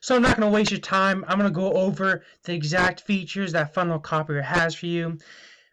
So I'm not going to waste your time. I'm going to go over the exact features that Funnel Copier has for you.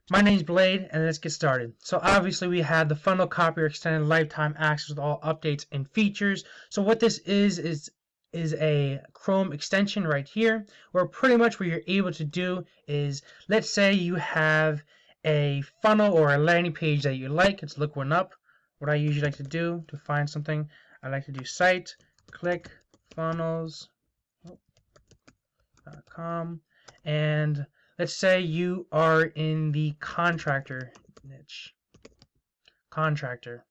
My name's Blade, and let's get started. So obviously we have the Funnel Copier extended lifetime access with all updates and features. So what this is a Chrome extension right here, where pretty much what you're able to do is, let's say you have a funnel or a landing page that you like. Let's look one up. What I usually like to do to find something, I like to do site, click, funnels.com, and let's say you are in the contractor niche. Contractor.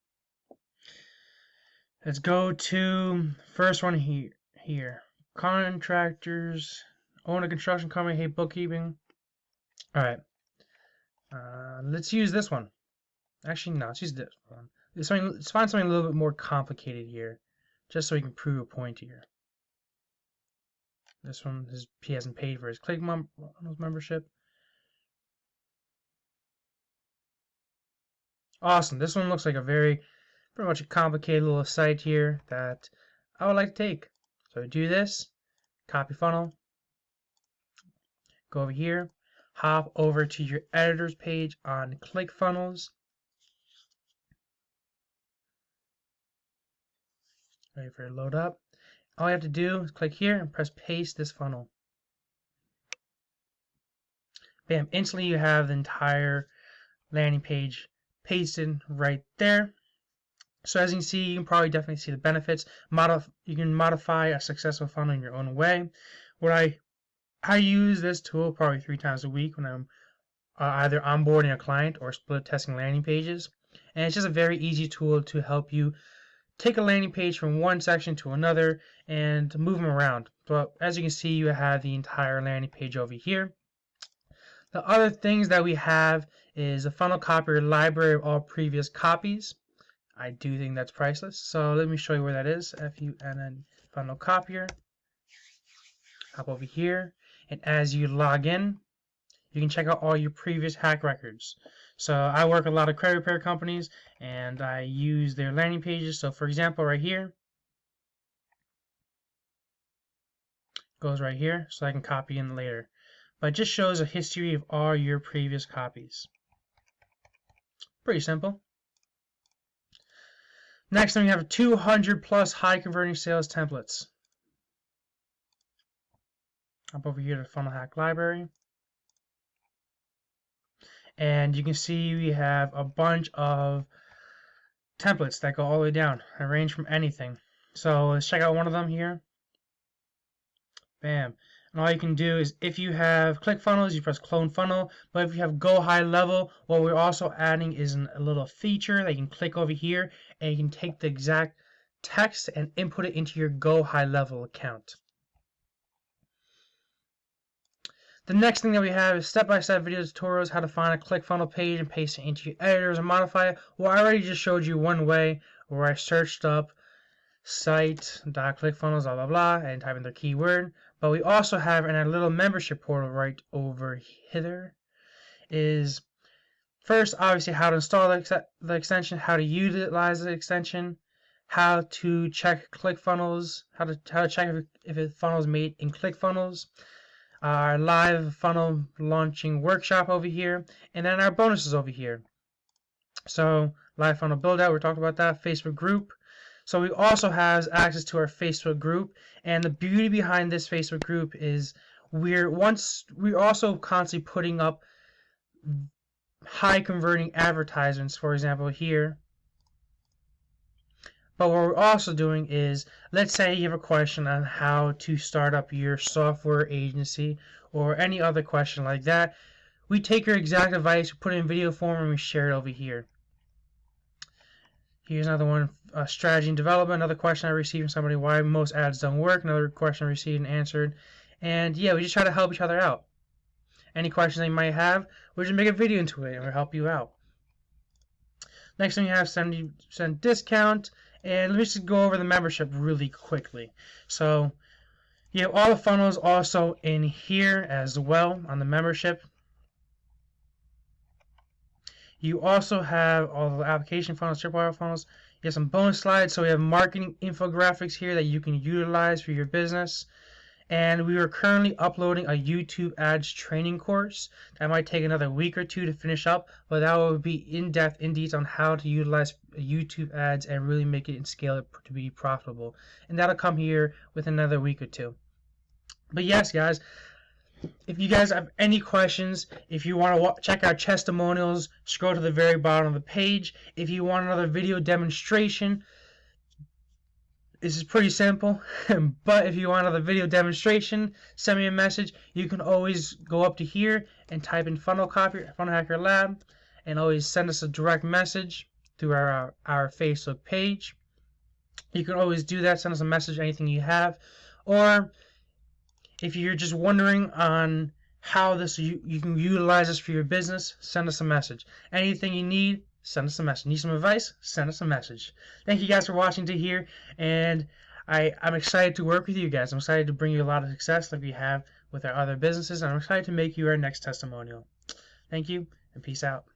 Let's go to first one here. Contractors, own a construction company, hate bookkeeping. Alright. Let's use this one. Actually, no, let's use this one. Let's find something a little bit more complicated here, just so we can prove a point here. This one, he hasn't paid for his Click membership. Awesome. This one looks like a pretty much a complicated little site here that I would like to take. So do this, copy funnel, go over here, hop over to your editor's page on ClickFunnels. Wait for it to load up. All you have to do is click here and press paste this funnel. Bam, instantly you have the entire landing page pasted right there. So as you can see, you can probably definitely see the benefits. You can modify a successful funnel in your own way. I use this tool probably 3 times a week when I'm either onboarding a client or split testing landing pages. And it's just a very easy tool to help you take a landing page from one section to another and move them around. So as you can see, you have the entire landing page over here. The other things that we have is a Funnel Copier library of all previous copies. I do think that's priceless. So let me show you where that is. FUNN Funnel Copier. Hop over here, and as you log in, you can check out all your previous hack records. So I work with a lot of credit repair companies, and I use their landing pages. So for example, right here, goes right here, so I can copy in later. But it just shows a history of all your previous copies. Pretty simple. Next, we have 200 plus high converting sales templates. Up over here to Funnel Hack Library. And you can see we have a bunch of templates that go all the way down. They range from anything. So let's check out one of them here. Bam. And all you can do is, if you have ClickFunnels, you press Clone Funnel. But if you have Go High Level, what we're also adding is a little feature that you can click over here, and you can take the exact text and input it into your Go High Level account. The next thing that we have is step-by-step video tutorials how to find a ClickFunnels page and paste it into your editors and modify it. Well, I already just showed you one way where I searched up site.clickfunnels, blah, blah, blah, and type in their keyword. But we also have in our little membership portal right over here is first, obviously, how to install the extension, how to utilize the extension, how to check ClickFunnels, how to check if a funnel is made in ClickFunnels, our live funnel launching workshop over here, and then our bonuses over here. So live funnel build out, we talked about that. Facebook group. So we also have access to our Facebook group, and the beauty behind this Facebook group is we're also constantly putting up high converting advertisements, for example here. But what we're also doing is, let's say you have a question on how to start up your software agency or any other question like that. We take your exact advice, we put it in video form, and we share it over here. Here's another one, strategy and development. Another question I received from somebody, why most ads don't work. Another question I received and answered. And yeah, we just try to help each other out. Any questions they might have, we'll just make a video into it and we'll help you out. Next thing you have 70% discount. And let me just go over the membership really quickly. So you have all the funnels also in here as well on the membership. You also have all the application funnels, tripwire funnels. You have some bonus slides. So we have marketing infographics here that you can utilize for your business. And we are currently uploading a YouTube ads training course. That might take another week or two to finish up, but that will be in detail on how to utilize YouTube ads and really make it and scale it to be profitable. And that'll come here within another week or two. But yes, guys, if you guys have any questions, if you want to check out testimonials, scroll to the very bottom of the page. If you want another video demonstration, this is pretty simple, but if you want another video demonstration, send me a message. You can always go up to here and type in Funnel Copier, Funnel Hacker Lab, and always send us a direct message through our Facebook page. You can always do that, send us a message, anything you have. Or if you're just wondering on how you can utilize this for your business, send us a message. Anything you need, send us a message. Need some advice? Send us a message. Thank you guys for watching to here, and I'm excited to work with you guys. I'm excited to bring you a lot of success like we have with our other businesses, and I'm excited to make you our next testimonial. Thank you, and peace out.